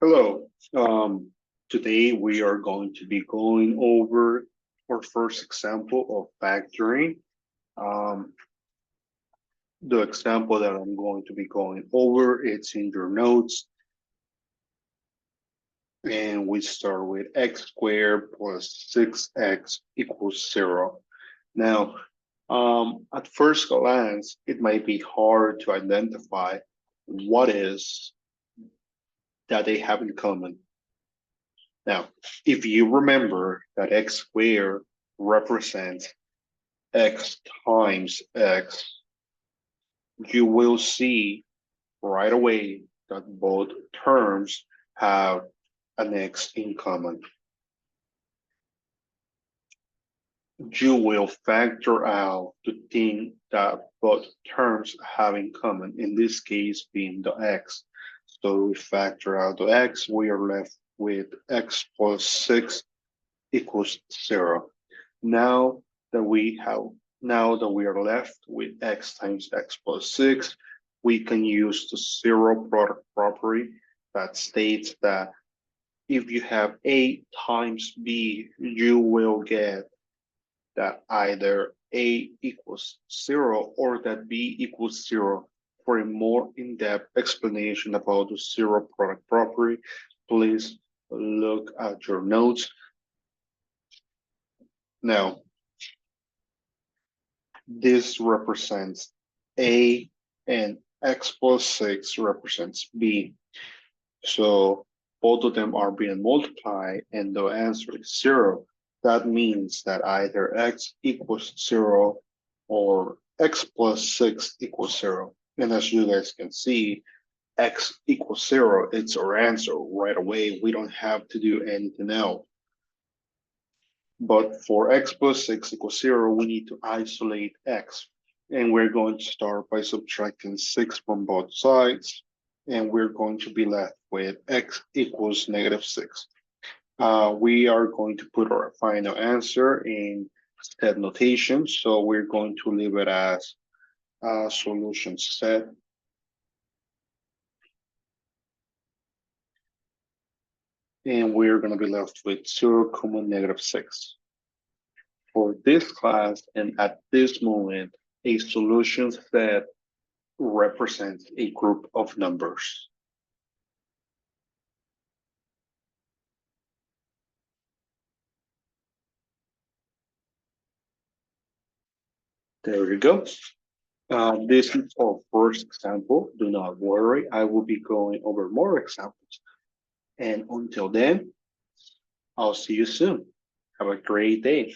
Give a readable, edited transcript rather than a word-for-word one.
Hello. Today we are going to be going over our first example of factoring. Um, the example that I'm going to be going over, it's in your notes, and we start with x squared plus 6x equals 0. Now, at first glance, it might be hard to identify what is that they have in common. Now, if you remember that x squared represents x times x, you will see right away that both terms have an x in common. You will factor out the thing that both terms have in common, in this case being the x. So we factor out the x, we are left with x plus 6 equals 0. Now that we have now that we are left with x times x plus 6, we can use the zero product property that states that if you have A times B, you will get that either A equals 0 or that B equals 0. For a more in-depth explanation about the zero product property, please look at your notes. Now, this represents A and x plus 6 represents B. So both of them are being multiplied and the answer is 0. That means that either x equals 0 or x plus 6 equals 0. And as you guys can see, x equals 0, it's our answer right away. We don't have to do anything else. But for x plus 6 equals 0, we need to isolate x. And we're going to start by subtracting 6 from both sides. And we're going to be left with x equals negative 6. We are going to put our final answer in set notation. So we're going to leave it as solution set. And we're going to be left with 0, negative 6. For this class and at this moment, a solution set represents a group of numbers. There you go. This is our first example. Do not worry, I will be going over more examples. And until then, I'll see you soon. Have a great day.